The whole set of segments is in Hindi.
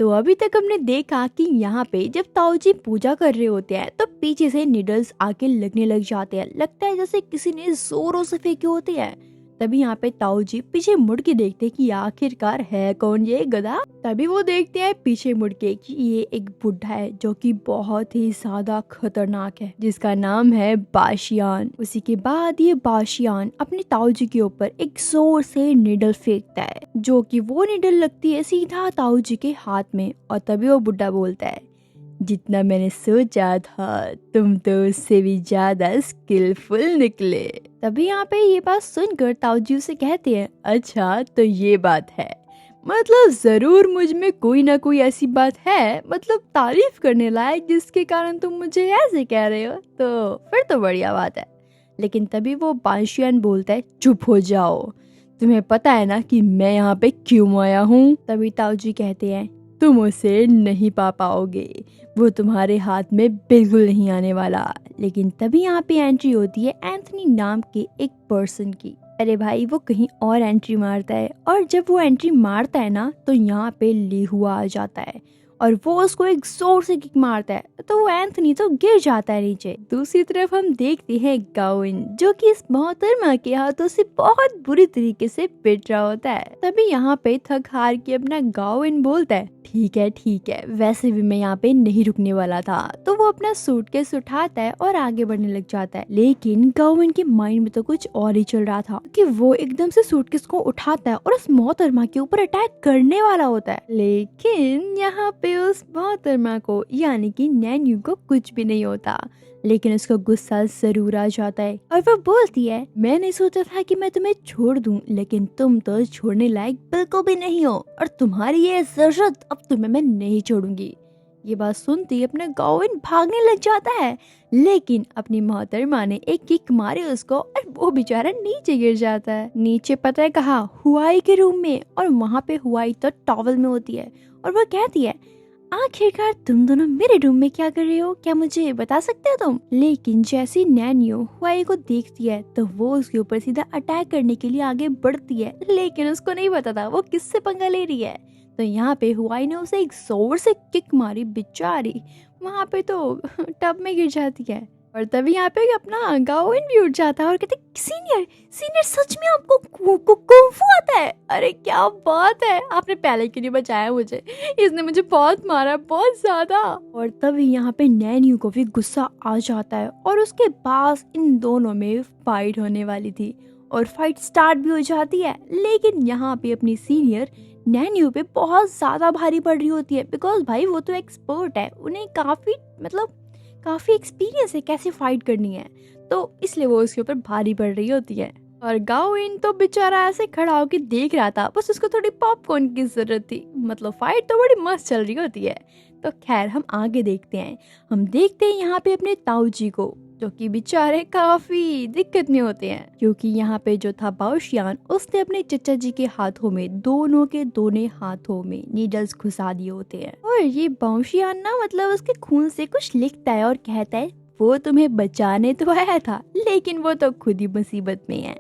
तो अभी तक हमने देखा कि यहाँ पे जब ताऊजी पूजा कर रहे होते हैं तो पीछे से निडल्स आके लगने लग जाते हैं, लगता है जैसे किसी ने जोरों से फेंके होते हैं। तभी यहाँ पे ताऊजी पीछे मुड़ के देखते हैं कि आखिरकार है कौन ये गधा। तभी वो देखते हैं पीछे मुड़ के कि ये एक बुढ़ा है जो कि बहुत ही ज्यादा खतरनाक है, जिसका नाम है बाशियान। उसी के बाद ये बाशियान अपने ताऊजी के ऊपर एक जोर से निडल फेंकता है, जो कि वो निडल लगती है सीधा ताऊजी के हाथ में। और तभी वो बुढ़ा बोलता है, जितना मैंने सोचा था तुम तो उससे भी ज्यादा स्किलफुल निकले। तभी यहाँ पे ये बात सुनकर ताऊजी उसे कहते हैं, अच्छा तो ये बात है, मतलब जरूर मुझ में कोई ना कोई ऐसी बात है, मतलब तारीफ करने लायक, जिसके कारण तुम मुझे ऐसे कह रहे हो, तो फिर तो बढ़िया बात है। लेकिन तभी वो बाशियान बोलता है, चुप हो जाओ, तुम्हें पता है ना कि मैं यहाँ पे क्यों आया हूँ। तभी ताऊजी कहते हैं, तुम उसे नहीं पा पाओगे, वो तुम्हारे हाथ में बिल्कुल नहीं आने वाला। लेकिन तभी यहाँ पे एंट्री होती है एंथनी नाम के एक पर्सन की। अरे भाई वो कहीं और एंट्री मारता है, और जब वो एंट्री मारता है ना तो यहाँ पे लिहुआ आ जाता है और वो उसको एक जोर से किक मारता है, तो वो एंथनी तो गिर जाता है नीचे। दूसरी तरफ हम देखते हैं गाविन, जो कि इस मोहतरमा के हाथों से बहुत बुरी तरीके से पिट रहा होता है। तभी यहाँ पे थक हार के अपना गाविन बोलता है, ठीक है, वैसे भी मैं यहाँ पे नहीं रुकने वाला था। तो वो अपना सूटकेस उठाता है और आगे बढ़ने लग जाता है। लेकिन गाविन के माइंड में तो कुछ और ही चल रहा था कि वो एकदम से सूटकेस को उठाता है और उस मोहतरमा के ऊपर अटैक करने वाला होता है। लेकिन यहाँ पे उस मोहतरमा को यानी कि नैन्यू को कुछ भी नहीं होता, लेकिन उसको गुस्सा जरूर आ जाता है और वो बोलती है, मैंने सोचा था कि मैं तुम्हें छोड़ दूं, लेकिन तुम तो छोड़ने लायक बिल्कुल भी नहीं हो, और तुम्हारी ये जरूरत अब तुम्हें मैं नहीं छोड़ूंगी। ये बात सुनती ही अपना गाविन भागने लग जाता है, लेकिन अपनी मोहतरमा ने एक किक मारी उसको और वो बेचारा नीचे गिर जाता है। नीचे पता है कहाँ, हुआई के रूम में, और वहाँ पे हुआई तो टॉवल में होती है और वो कहती है, आखिरकार तुम दोनों मेरे रूम में क्या कर रहे हो, क्या मुझे बता सकते हो तुम। लेकिन जैसी नैन्यू हुआई को देखती है तो वो उसके ऊपर सीधा अटैक करने के लिए आगे बढ़ती है, लेकिन उसको नहीं पता था वो किससे पंगा ले रही है। तो यहाँ पे हुआई ने उसे एक जोर से किक मारी, बेचारी वहाँ पे तो टब में गिर जाती है। और तभी यहाँ पे अपना गाविन भी उठ जाता है और कहते, सीनियर सच में आपको कुंफू आता है? अरे क्या बात है, आपने पहले क्यों नहीं बचाया मुझे, इसने मुझे बहुत मारा, बहुत ज्यादा। और तभी यहाँ पे नैन्यू को भी गुस्सा आ जाता है और उसके पास इन दोनों में फाइट होने वाली थी और फाइट स्टार्ट भी हो जाती है। लेकिन यहाँ पे अपनी सीनियर नैन्यू पे बहुत ज्यादा भारी पड़ रही होती है, बिकॉज भाई वो तो एक्सपर्ट है, उन्हें काफी एक्सपीरियंस है कैसे फाइट करनी है, तो इसलिए वो उसके ऊपर भारी पड़ रही होती है। और गाविन तो बेचारा ऐसे खड़ा होकर देख रहा था, बस उसको थोड़ी पॉपकॉर्न की जरूरत थी, मतलब फाइट तो बड़ी मस्त चल रही होती है। तो खैर हम आगे देखते हैं। हम देखते हैं यहाँ पे अपने ताऊजी को, जो कि बेचारे काफी दिक्कत में होते हैं, क्योंकि यहाँ पे जो था बाशियान, उसने अपने चचा जी के हाथों में, दोनों के दोनों हाथों में नीडल्स घुसा दिए होते हैं। और ये बाशियान ना मतलब उसके खून से कुछ लिखता है और कहता है, वो तुम्हें बचाने तो आया था, लेकिन वो तो खुद ही मुसीबत में है।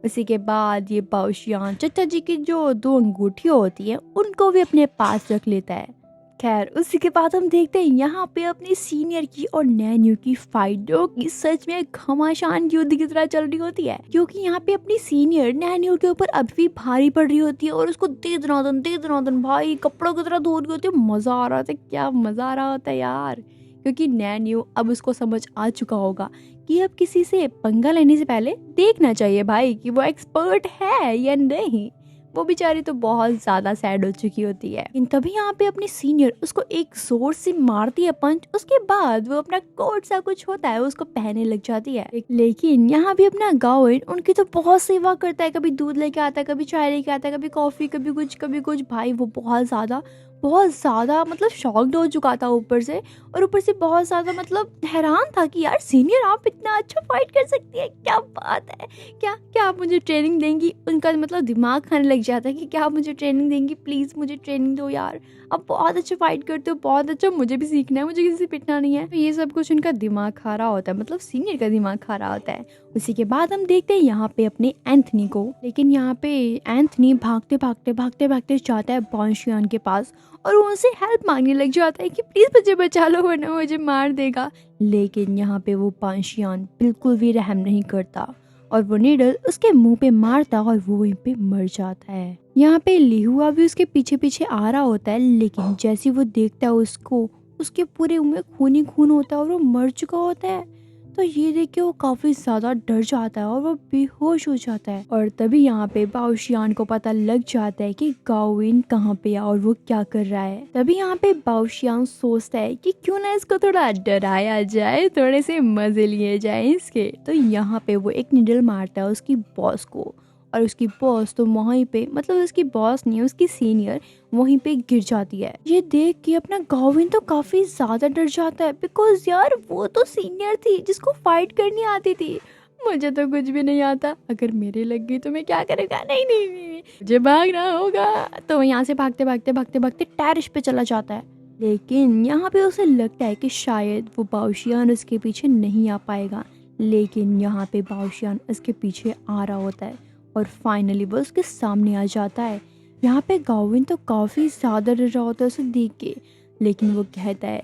उसी के बाद ये बाशियान चचा जी की जो 2 अंगूठियां होती हैं उनको भी अपने पास रख लेता है। खैर उसी के बाद हम देखते हैं यहाँ पे अपनी सीनियर की और नैन्यू की फाइट, जो कि सच में घमासान युद्ध की तरह चल रही होती है, क्योंकि यहाँ पे अपनी सीनियर नैन्यू के ऊपर अभी भी भारी पड़ रही होती है और उसको दे दनादन भाई कपड़ों की तरह धो रही होती है। मजा आ रहा था, क्या मजा आ रहा होता है यार, क्योंकि नैन्यू अब उसको समझ आ चुका होगा कि अब किसी से पंगा लेने से पहले देखना चाहिए भाई कि वो एक्सपर्ट है या नहीं। वो बेचारी तो बहुत ज्यादा सैड हो चुकी होती है। लेकिन तभी यहाँ पे अपनी सीनियर उसको एक जोर से मारती है पंच, उसके बाद वो अपना कोट सा कुछ होता है उसको पहनने लग जाती है। लेकिन यहाँ भी अपना गाविन उनकी तो बहुत सेवा करता है, कभी दूध लेके आता है, कभी चाय लेके आता है, कभी कॉफी, कभी कुछ भाई वो बहुत ज्यादा मतलब शॉक्ड हो चुका था ऊपर से, और ऊपर से बहुत ज्यादा मतलब हैरान था कि यार सीनियर आप इतना अच्छा फाइट कर सकती है, क्या बात है, क्या आप मुझे ट्रेनिंग देंगी। उनका मतलब दिमाग खाने लग जाता है कि क्या आप मुझे ट्रेनिंग देंगी, प्लीज मुझे ट्रेनिंग दो यार, आप बहुत अच्छा फाइट करते हो, बहुत अच्छा, मुझे भी सीखना है, मुझे किसी से पिटना नहीं है। तो ये सब कुछ उनका दिमाग खा रहा होता है, मतलब सीनियर का दिमाग खा रहा होता है। उसी के बाद हम देखते हैं यहाँ पे अपने एंथनी को, लेकिन यहाँ पे एंथनी भागते भागते जाता है बाउशियान के पास और वो उनसे हेल्प मांगने लग जाता है कि प्लीज मुझे बचा लो वरना मुझे मार देगा। लेकिन यहाँ पे वो बाउशियान बिल्कुल भी रहम नहीं करता और वो नीडल उसके मुंह पे मारता और वो वहीं पे मर जाता है। यहाँ पे लिहुआ भी उसके पीछे पीछे आ रहा होता है, लेकिन जैसे वो देखता है उसको, उसके पूरे मुंह में खून ही खून होता है और वो मर चुका होता है। तो ये देख के वो काफी ज्यादा डर जाता है और वो बेहोश हो जाता है। और तभी यहाँ पे बाउशियान को पता लग जाता है कि गाओविन कहाँ पे है और वो क्या कर रहा है। तभी यहाँ पे बाउशियान सोचता है कि क्यों ना इसको थोड़ा डराया जाए, थोड़े से मजे लिए जाए इसके। तो यहाँ पे वो एक निडल मारता है उसकी बॉस को और उसकी बॉस तो वहीं पे, मतलब उसकी बॉस नहीं, उसकी सीनियर वहीं पे गिर जाती है। ये देख के अपना गाविन तो काफी ज्यादा डर जाता है, बिकॉज यार वो तो सीनियर थी जिसको फाइट करनी आती थी। मुझे तो कुछ भी नहीं आता, अगर मेरे लग गई तो मैं क्या करेगा। नहीं नहीं नहीं, मुझे भागना होगा। तो यहाँ से भागते टेरिस पे चला जाता है। लेकिन यहाँ पे उसे लगता है कि शायद वो बाउशियान उसके पीछे नहीं आ पाएगा, लेकिन यहाँ पे बाउशियान उसके पीछे आ रहा होता है और फाइनली वो उसके सामने आ जाता है। यहाँ पे गाविन तो काफ़ी ज़्यादा डर रहा होता है उसे देख के, लेकिन वो कहता है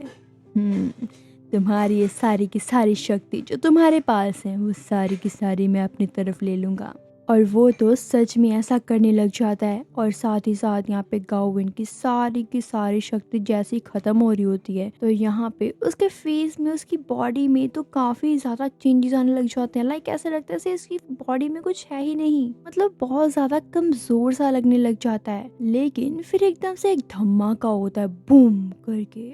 तुम्हारी ये सारी की सारी शक्ति जो तुम्हारे पास है वो सारी की सारी मैं अपनी तरफ ले लूँगा। और वो तो सच में ऐसा करने लग जाता है और साथ ही साथ यहाँ पे गाविन की सारी शक्ति जैसे ही खत्म हो रही होती है तो यहाँ पे उसके फेस में, उसकी बॉडी में तो काफी ज्यादा चेंजेस आने लग जाते हैं। लाइक ऐसा लगता है जैसे इसकी बॉडी में कुछ है ही नहीं, मतलब बहुत ज्यादा कमजोर सा लगने लग जाता है। लेकिन फिर एकदम से एक धमाका होता है बूम करके।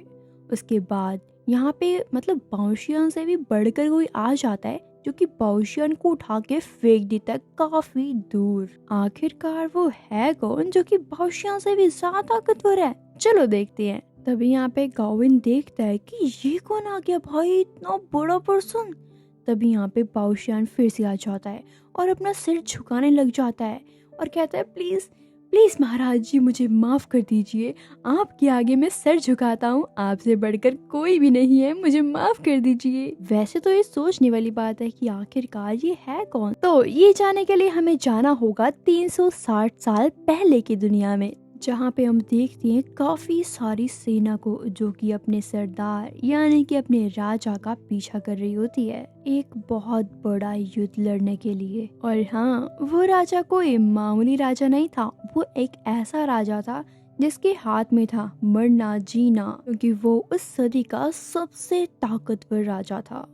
उसके बाद यहाँ पे मतलब बाउशियान से भी बढ़कर कोई आ जाता है जो कि बाउशियान को उठा के फेंक देता है काफी दूर। आखिरकार वो है कौन जो कि बाउशियान से भी ज्यादा ताकतवर है, चलो देखते हैं। तभी यहाँ पे गाविन देखता है कि ये कौन आ गया भाई, इतना बड़ा पर्सन। तभी यहाँ पे बाउशियान फिर से आ जाता है और अपना सिर झुकाने लग जाता है और कहता है प्लीज प्लीज महाराज जी मुझे माफ कर दीजिए, आपके आगे मैं सर झुकाता हूँ, आपसे बढ़कर कोई भी नहीं है, मुझे माफ कर दीजिए। वैसे तो ये सोचने वाली बात है कि आखिरकार ये है कौन। तो ये जानने के लिए हमें जाना होगा 360 साल पहले की दुनिया में, जहाँ पे हम देखते हैं काफी सारी सेना को जो कि अपने सरदार यानी कि अपने राजा का पीछा कर रही होती है एक बहुत बड़ा युद्ध लड़ने के लिए। और हाँ, वो राजा कोई मामूली राजा नहीं था, वो एक ऐसा राजा था जिसके हाथ में था मरना जीना, क्योंकि वो उस सदी का सबसे ताकतवर राजा था।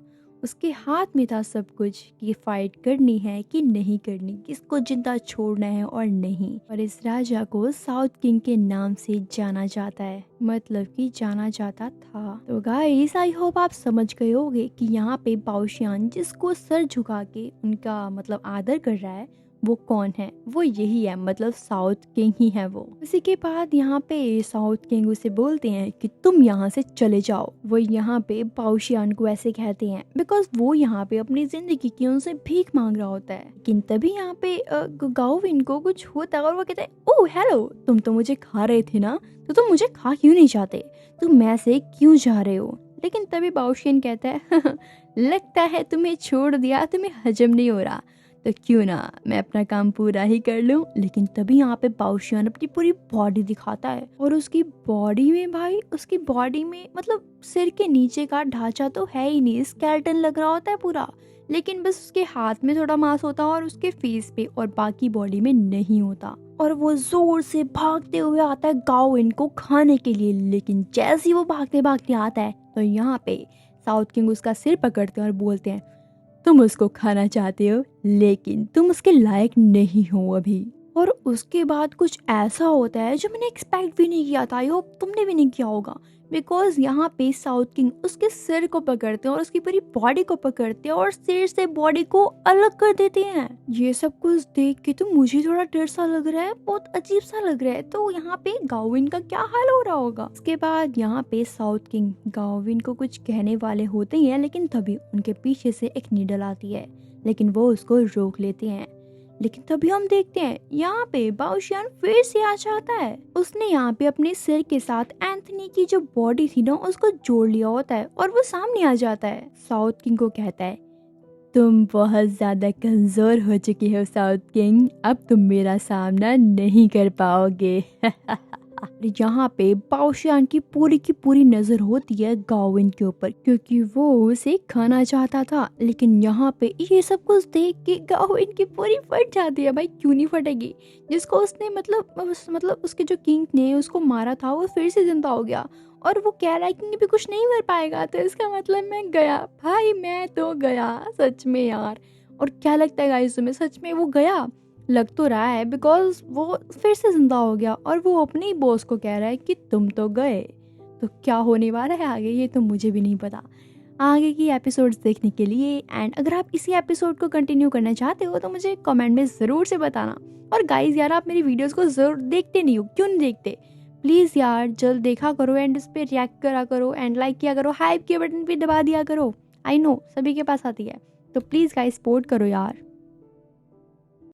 उसके हाथ में था सब कुछ कि फाइट करनी है कि नहीं करनी, किसको जिंदा छोड़ना है और नहीं। और इस राजा को साउथ किंग के नाम से जाना जाता है, मतलब कि जाना जाता था। तो गाइस आई होप आप समझ गए होंगे कि यहाँ पे बाउशियान जिसको सर झुका के उनका मतलब आदर कर रहा है वो कौन है, वो यही है, मतलब साउथ किंग ही है वो। इसी के बाद यहाँ पे साउथ किंग उसे बोलते हैं कि तुम यहाँ से चले जाओ। वो यहाँ पे बाउशियान को ऐसे कहते हैं बिकॉज वो यहाँ पे अपनी जिंदगी की उनसे भीख मांग रहा होता है। लेकिन तभी यहाँ पे गाओविन को कुछ होता है और वो कहते हैं ओह हेलो, तुम तो मुझे खा रहे थे ना, तो तुम मुझे खा क्यों नहीं जाते, तुम मैं से क्यों जा रहे हो। लेकिन तभी बाउशियान कहता है लगता है तुम्हें छोड़ दिया, तुम्हें हजम नहीं हो रहा, तो क्यों ना मैं अपना काम पूरा ही कर लूं। लेकिन तभी यहाँ पे बाउशियान अपनी पूरी बॉडी दिखाता है और उसकी बॉडी में भाई, उसकी बॉडी में मतलब सिर के नीचे का ढांचा तो है ही नहीं, स्केलेटन लग रहा होता है पूरा, लेकिन बस उसके हाथ में थोड़ा मांस होता है और उसके फेस पे और बाकी बॉडी में नहीं होता। और वो जोर से भागते हुए आता है गाओविन को खाने के लिए। लेकिन जैसे ही वो भागते भागते आता है तो यहाँ पे साउथ किंग उसका सिर पकड़ते हैं और बोलते हैं तुम उसको खाना चाहते हो लेकिन तुम उसके लायक नहीं हो अभी। और उसके बाद कुछ ऐसा होता है जो मैंने एक्सपेक्ट भी नहीं किया था, आई होप तुमने भी नहीं किया होगा। बिकॉज यहाँ पे साउथ किंग उसके सिर को पकड़ते हैं और उसकी पूरी बॉडी को पकड़ते हैं और सिर से बॉडी को अलग कर देते हैं। ये सब कुछ देख के तो मुझे थोड़ा डर सा लग रहा है, बहुत अजीब सा लग रहा है। तो यहाँ पे गाओविन का क्या हाल हो रहा होगा। उसके बाद यहाँ पे साउथ किंग गाओविन को कुछ कहने वाले होते हैं, लेकिन तभी उनके पीछे से एक नीडल आती है, लेकिन वो उसको रोक लेते हैं। लेकिन तभी हम देखते हैं यहाँ पे बाउशियान फिर से आ जाता है। उसने यहाँ पे अपने सिर के साथ एंथनी की जो बॉडी थी ना उसको जोड़ लिया होता है और वो सामने आ जाता है। साउथ किंग को कहता है तुम बहुत ज़्यादा कमज़ोर हो चुकी हो साउथ किंग, अब तुम मेरा सामना नहीं कर पाओगे। यहाँ पे बाओशियान की पूरी नज़र होती है गाविन के ऊपर, क्योंकि वो उसे खाना चाहता था। लेकिन यहाँ पे ये सब कुछ देख के गाविन की पूरी फट जाती है। भाई क्यों नहीं फटेगी, जिसको उसने मतलब उसके जो किंग ने उसको मारा था वो फिर से जिंदा हो गया, और वो कह रहा है कि भी कुछ नहीं कर पाएगा, तो इसका मतलब मैं गया। भाई मैं तो गया सच में यार। और क्या लगता है गाइस तुम्हें, सच में वो गया? लग तो रहा है, बिकॉज वो फिर से जिंदा हो गया और वो अपने ही बॉस को कह रहा है कि तुम तो गए। तो क्या होने वाला है आगे ये तो मुझे भी नहीं पता। आगे की एपिसोड्स देखने के लिए एंड अगर आप इसी एपिसोड को कंटिन्यू करना चाहते हो तो मुझे कमेंट में ज़रूर से बताना। और गाइज यार, आप मेरी वीडियोस को ज़रूर देखते नहीं हो, क्यों नहीं देखते? प्लीज़ यार जल्द देखा करो एंड उस पर रिएक्ट करा करो एंड लाइक किया करो, हाइप के बटन पे दबा दिया करो। आई नो सभी के पास आती है, तो प्लीज़ गाइज सपोर्ट करो यार।